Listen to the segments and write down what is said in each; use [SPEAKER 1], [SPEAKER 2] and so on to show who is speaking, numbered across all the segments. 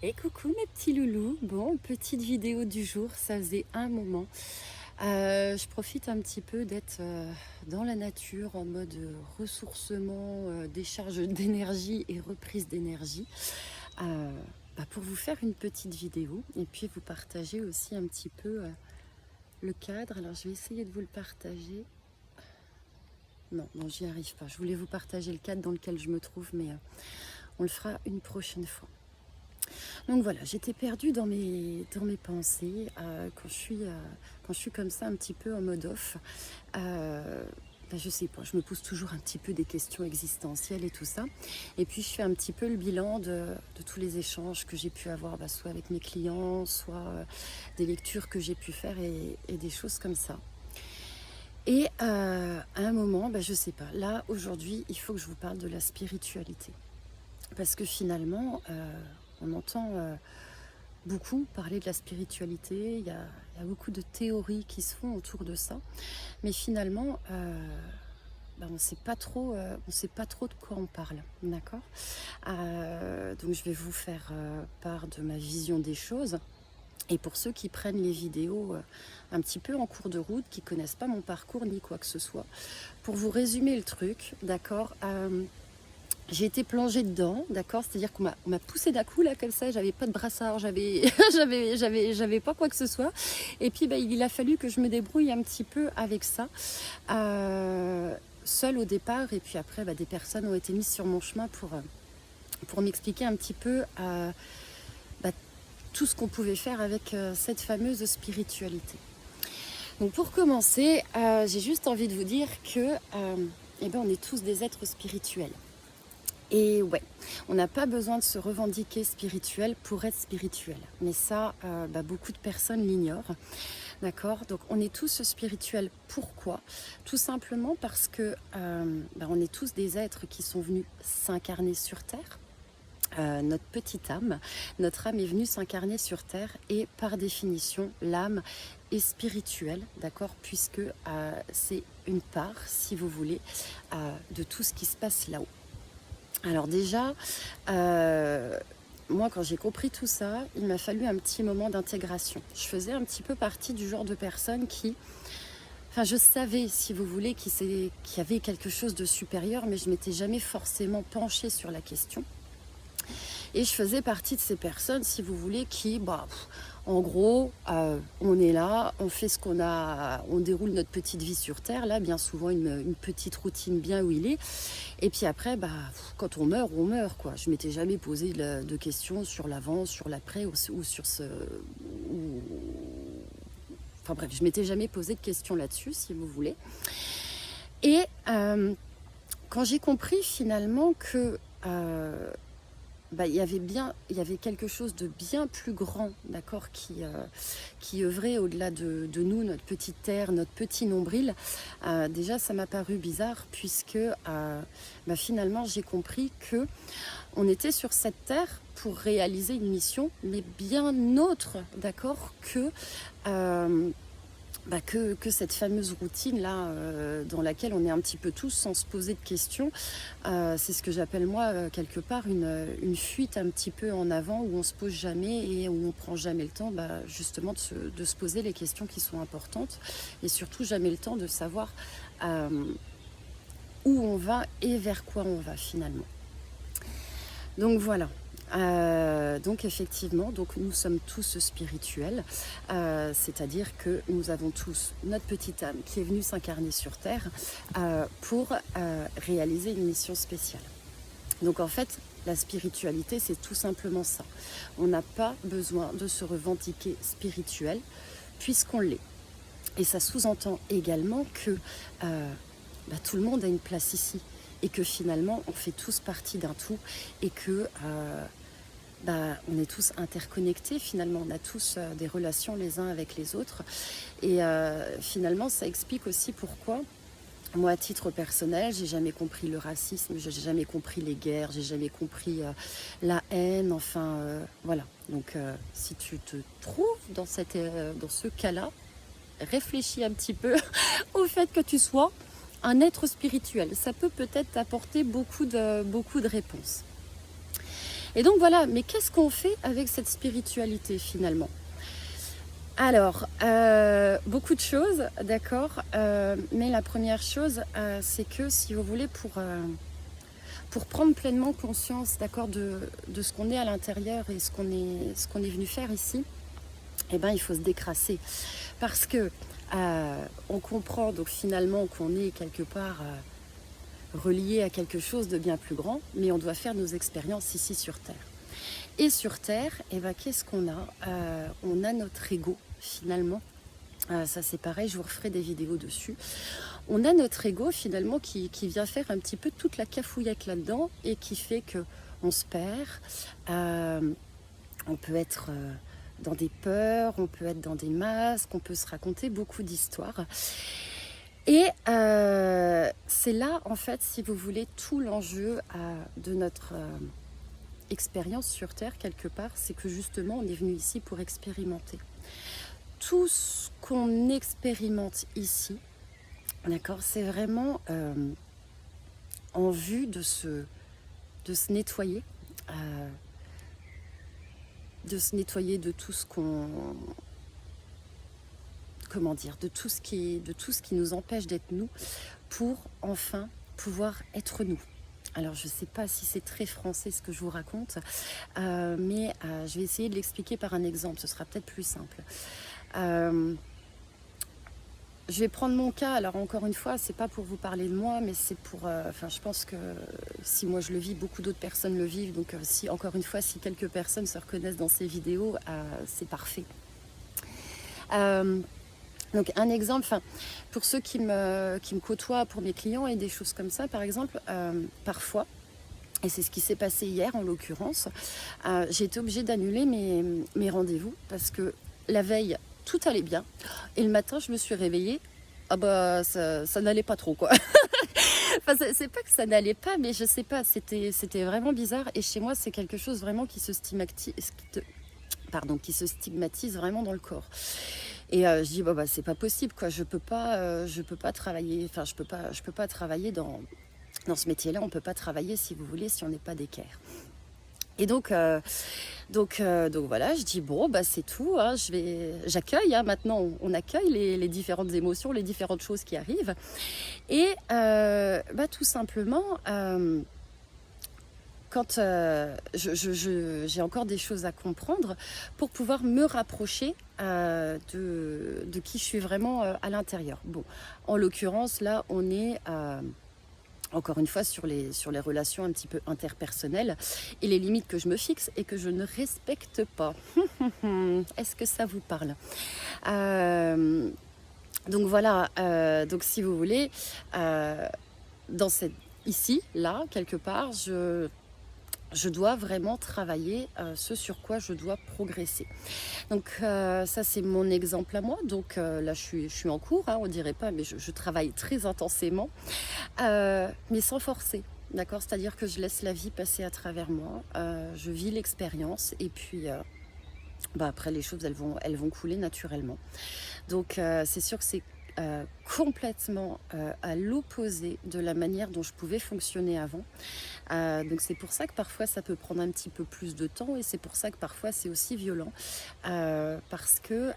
[SPEAKER 1] Et coucou mes petits loulous, bon, petite vidéo du jour, ça faisait un moment. Je profite un petit peu d'être dans la nature en mode ressourcement, décharge d'énergie et reprise d'énergie euh, pour vous faire une petite vidéo et puis vous partager aussi un petit peu le cadre. Alors je vais essayer de vous le partager. Non, j'y arrive pas. Je voulais vous partager le cadre dans lequel je me trouve, mais on le fera une prochaine fois. Donc voilà, j'étais perdue dans mes pensées quand je suis comme ça un petit peu en mode off. Je sais pas, je me pose toujours un petit peu des questions existentielles et tout ça. Et puis je fais un petit peu le bilan de tous les échanges que j'ai pu avoir, soit avec mes clients, soit des lectures que j'ai pu faire et des choses comme ça. Et à un moment, je sais pas, là aujourd'hui, il faut que je vous parle de la spiritualité. Parce que finalement, on entend beaucoup parler de la spiritualité, il y a beaucoup de théories qui se font autour de ça, mais finalement, on ne sait pas trop de quoi on parle, d'accord. Donc je vais vous faire part de ma vision des choses. Et pour ceux qui prennent les vidéos un petit peu en cours de route, qui ne connaissent pas mon parcours ni quoi que ce soit, pour vous résumer le truc, d'accord, j'ai été plongée dedans, d'accord, c'est-à-dire qu'on m'a poussé d'un coup là comme ça, j'avais pas de brassard, j'avais pas quoi que ce soit, et puis il a fallu que je me débrouille un petit peu avec ça, seule au départ, et puis après des personnes ont été mises sur mon chemin pour m'expliquer un petit peu tout ce qu'on pouvait faire avec cette fameuse spiritualité. Donc pour commencer, j'ai juste envie de vous dire que on est tous des êtres spirituels. Et ouais, on n'a pas besoin de se revendiquer spirituel pour être spirituel. Mais ça, beaucoup de personnes l'ignorent. D'accord? Donc on est tous spirituels. Pourquoi? Tout simplement parce que on est tous des êtres qui sont venus s'incarner sur Terre. Notre âme est venue s'incarner sur Terre et par définition, l'âme est spirituelle, d'accord, puisque c'est une part, si vous voulez, de tout ce qui se passe là-haut. Alors déjà, moi quand j'ai compris tout ça, il m'a fallu un petit moment d'intégration. Je faisais un petit peu partie du genre de personne je savais, si vous voulez, qu'il y avait quelque chose de supérieur, mais je m'étais jamais forcément penchée sur la question. Et je faisais partie de ces personnes, si vous voulez, qui, en gros, on est là, on fait ce qu'on a, on déroule notre petite vie sur Terre, là, bien souvent une petite routine bien huilée. Et puis après, quand on meurt, quoi. Je m'étais jamais posé de questions sur l'avant, sur l'après ou sur ce... Enfin bref, je m'étais jamais posé de questions là-dessus, si vous voulez. Et quand j'ai compris finalement que... il y avait quelque chose de bien plus grand, d'accord, qui œuvrait au-delà de nous, notre petite terre, notre petit nombril. Déjà, ça m'a paru bizarre puisque finalement, j'ai compris que on était sur cette terre pour réaliser une mission, mais bien autre, d'accord, que cette fameuse routine là dans laquelle on est un petit peu tous sans se poser de questions. C'est ce que j'appelle moi quelque part une fuite un petit peu en avant où on se pose jamais et où on prend jamais le temps justement de se poser les questions qui sont importantes et surtout jamais le temps de savoir où on va et vers quoi on va finalement. Donc voilà. Donc effectivement, nous sommes tous spirituels, c'est-à-dire que nous avons tous notre petite âme qui est venue s'incarner sur Terre pour réaliser une mission spéciale. Donc en fait, la spiritualité, c'est tout simplement ça. On n'a pas besoin de se revendiquer spirituel puisqu'on l'est. Et ça sous-entend également que tout le monde a une place ici. Et que finalement, on fait tous partie d'un tout et que on est tous interconnectés finalement, on a tous des relations les uns avec les autres. Et finalement, ça explique aussi pourquoi, moi à titre personnel, j'ai jamais compris le racisme, j'ai jamais compris les guerres, j'ai jamais compris la haine, voilà. Donc si tu te trouves dans ce cas-là, réfléchis un petit peu au fait que tu sois un être spirituel. Ça peut peut-être t'apporter beaucoup de réponses. Et donc voilà, mais qu'est-ce qu'on fait avec cette spiritualité finalement? Alors, beaucoup de choses, d'accord, mais la première chose, c'est que si vous voulez, pour prendre pleinement conscience, d'accord, de ce qu'on est à l'intérieur et ce qu'on est venu faire ici, eh ben, il faut se décrasser. Parce que on comprend donc finalement qu'on est quelque part relié à quelque chose de bien plus grand, mais on doit faire nos expériences ici sur Terre. Et sur Terre, eh ben, qu'est-ce qu'on a? On a notre ego, finalement. Ça c'est pareil, je vous referai des vidéos dessus. On a notre ego, finalement, qui vient faire un petit peu toute la cafouillette là-dedans et qui fait qu'on se perd. On peut être dans des peurs, on peut être dans des masques, on peut se raconter beaucoup d'histoires. Et c'est là, en fait, si vous voulez, tout l'enjeu de notre expérience sur Terre, quelque part, c'est que justement, on est venu ici pour expérimenter. Tout ce qu'on expérimente ici, d'accord, c'est vraiment en vue de se nettoyer, de tout ce qu'on... Comment dire, de tout ce qui nous empêche d'être nous, pour enfin pouvoir être nous. Alors je ne sais pas si c'est très français ce que je vous raconte, mais je vais essayer de l'expliquer par un exemple, ce sera peut-être plus simple. Je vais prendre mon cas, alors encore une fois, c'est pas pour vous parler de moi, mais c'est pour... enfin, je pense que si moi je le vis, beaucoup d'autres personnes le vivent, donc si, encore une fois, si quelques personnes se reconnaissent dans ces vidéos, c'est parfait. Donc un exemple, pour ceux qui me côtoient, pour mes clients et des choses comme ça, par exemple, parfois, et c'est ce qui s'est passé hier en l'occurrence, j'ai été obligée d'annuler mes rendez-vous parce que la veille, tout allait bien. Et le matin, je me suis réveillée, ah bah ça n'allait pas trop, quoi. Enfin, c'est pas que ça n'allait pas, mais je sais pas, c'était vraiment bizarre. Et chez moi, c'est quelque chose vraiment qui se stigmatise vraiment dans le corps. Et je dis bah c'est pas possible, quoi. Je peux pas travailler. Enfin, je peux pas travailler dans ce métier-là. On peut pas travailler, si vous voulez, si on n'est pas d'équerre. Et donc voilà, je dis bon bah c'est tout. Hein, j'accueille. Hein, maintenant, on accueille les différentes émotions, les différentes choses qui arrivent. Et tout simplement. Quand j'ai encore des choses à comprendre pour pouvoir me rapprocher de qui je suis vraiment à l'intérieur. Bon, en l'occurrence, là, on est encore une fois sur les relations un petit peu interpersonnelles et les limites que je me fixe et que je ne respecte pas. Est-ce que ça vous parle? Donc voilà, donc si vous voulez, ici, là, quelque part, je dois vraiment travailler ce sur quoi je dois progresser. Donc ça c'est mon exemple à moi. Donc là je suis en cours, hein, on dirait pas, mais je travaille très intensément, mais sans forcer. D'accord, c'est-à-dire que je laisse la vie passer à travers moi, je vis l'expérience et puis après les choses elles vont couler naturellement. Donc c'est sûr que c'est complètement à l'opposé de la manière dont je pouvais fonctionner avant. Donc c'est pour ça que parfois ça peut prendre un petit peu plus de temps et c'est pour ça que parfois c'est aussi violent parce que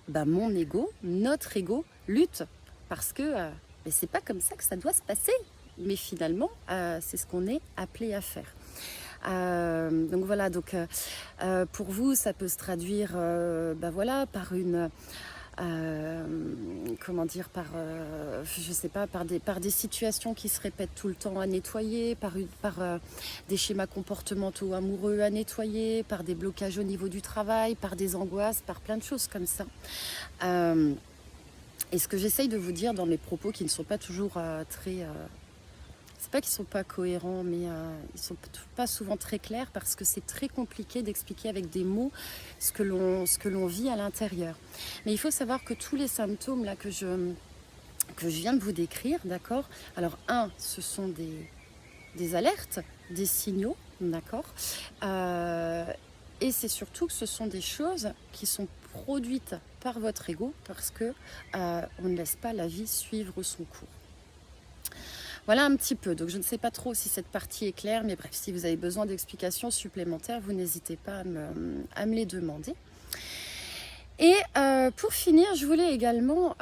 [SPEAKER 1] mon ego, notre ego lutte parce que mais c'est pas comme ça que ça doit se passer, mais finalement c'est ce qu'on est appelé à faire. Donc voilà, donc pour vous ça peut se traduire par une comment dire, je sais pas, par des situations qui se répètent tout le temps à nettoyer, par des schémas comportementaux amoureux à nettoyer, par des blocages au niveau du travail, par des angoisses, par plein de choses comme ça. Et ce que j'essaye de vous dire dans mes propos qui ne sont pas toujours très... c'est pas qu'ils sont pas cohérents, mais ils sont pas souvent très clairs parce que c'est très compliqué d'expliquer avec des mots ce que l'on vit à l'intérieur. Mais il faut savoir que tous les symptômes là que je viens de vous décrire, d'accord. Alors ce sont des alertes, des signaux, d'accord. Et c'est surtout que ce sont des choses qui sont produites par votre ego parce que on ne laisse pas la vie suivre son cours. Voilà un petit peu. Donc je ne sais pas trop si cette partie est claire, mais bref, si vous avez besoin d'explications supplémentaires, vous n'hésitez pas à me les demander. Et pour finir, je voulais également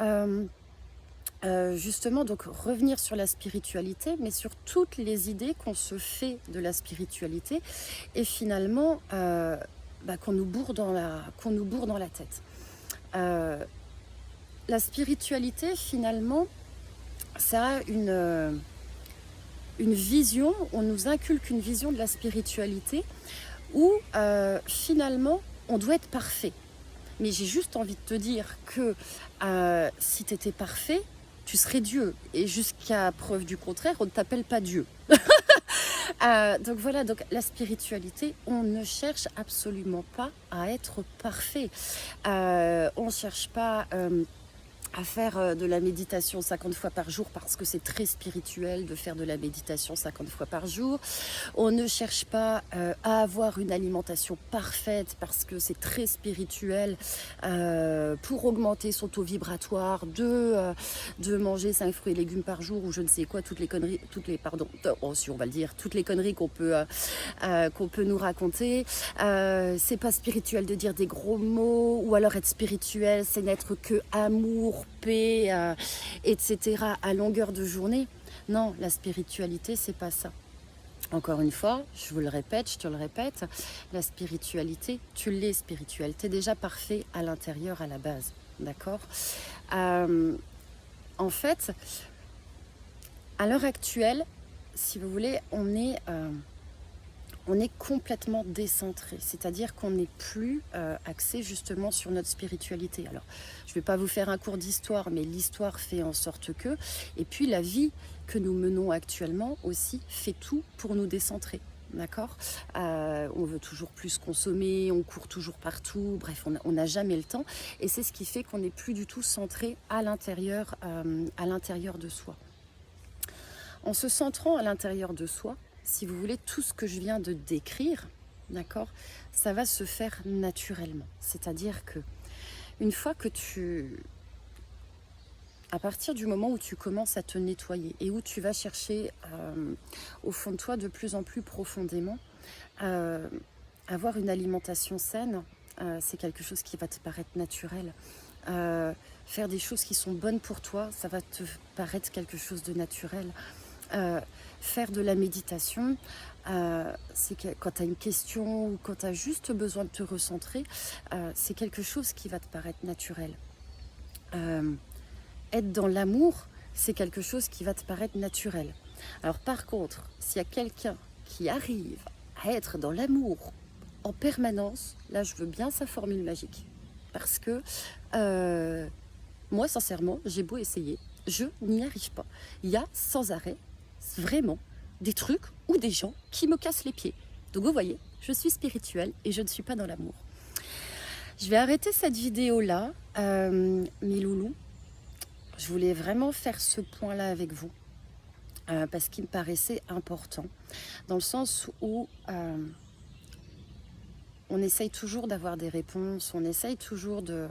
[SPEAKER 1] justement donc revenir sur la spiritualité, mais sur toutes les idées qu'on se fait de la spiritualité et finalement qu'on nous bourre dans la tête. La spiritualité, finalement, ça a une vision, on nous inculque une vision de la spiritualité où finalement on doit être parfait. Mais j'ai juste envie de te dire que si tu étais parfait, tu serais Dieu. Et jusqu'à preuve du contraire, on ne t'appelle pas Dieu. Donc voilà, donc la spiritualité, on ne cherche absolument pas à être parfait. On ne cherche pas à faire de la méditation 50 fois par jour parce que c'est très spirituel de faire de la méditation 50 fois par jour. On ne cherche pas à avoir une alimentation parfaite parce que c'est très spirituel pour augmenter son taux vibratoire, de manger 5 fruits et légumes par jour ou je ne sais quoi, toutes les conneries qu'on peut nous raconter. C'est pas spirituel de dire des gros mots, ou alors être spirituel, c'est n'être que amour, paix, etc. à longueur de journée. Non, la spiritualité, c'est pas ça. Encore une fois, je vous le répète, je te le répète, la spiritualité, tu l'es spirituel. Tu es déjà parfait à l'intérieur, à la base. D'accord ? En fait, à l'heure actuelle, si vous voulez, on est complètement décentré, c'est-à-dire qu'on n'est plus axé justement sur notre spiritualité. Alors, je ne vais pas vous faire un cours d'histoire, mais l'histoire fait en sorte que, et puis la vie que nous menons actuellement aussi fait tout pour nous décentrer. D'accord ? On veut toujours plus consommer, on court toujours partout, bref, on n'a jamais le temps. Et c'est ce qui fait qu'on n'est plus du tout centré à l'intérieur de soi. En se centrant à l'intérieur de soi, si vous voulez, tout ce que je viens de décrire, d'accord, ça va se faire naturellement. C'est-à-dire que une fois que à partir du moment où tu commences à te nettoyer et où tu vas chercher au fond de toi de plus en plus profondément, avoir une alimentation saine, c'est quelque chose qui va te paraître naturel. Faire des choses qui sont bonnes pour toi, ça va te paraître quelque chose de naturel. Faire de la méditation, c'est que quand tu as une question ou quand tu as juste besoin de te recentrer, c'est quelque chose qui va te paraître naturel. Être dans l'amour, c'est quelque chose qui va te paraître naturel. Alors par contre, s'il y a quelqu'un qui arrive à être dans l'amour en permanence, là je veux bien sa formule magique. Parce que moi sincèrement, j'ai beau essayer, je n'y arrive pas. Il y a sans arrêt vraiment des trucs ou des gens qui me cassent les pieds. Donc vous voyez, je suis spirituelle et je ne suis pas dans l'amour. Je vais arrêter cette vidéo là, mes loulous. Je voulais vraiment faire ce point là avec vous parce qu'il me paraissait important, dans le sens où on essaye toujours d'avoir des réponses, on essaye toujours de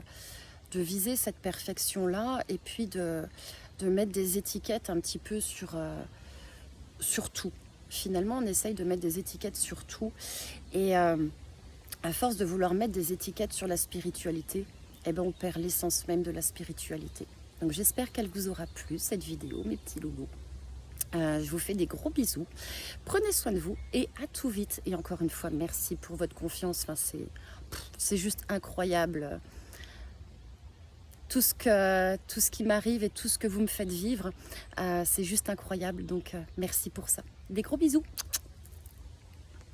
[SPEAKER 1] viser cette perfection là et puis de mettre des étiquettes un petit peu sur tout. Finalement, on essaye de mettre des étiquettes sur tout. Et à force de vouloir mettre des étiquettes sur la spiritualité, eh ben, on perd l'essence même de la spiritualité. Donc j'espère qu'elle vous aura plu, cette vidéo, mes petits loulous. Je vous fais des gros bisous. Prenez soin de vous et à tout vite. Et encore une fois, merci pour votre confiance. Enfin, c'est juste incroyable. Tout ce qui m'arrive et tout ce que vous me faites vivre, c'est juste incroyable. Donc, merci pour ça. Des gros bisous.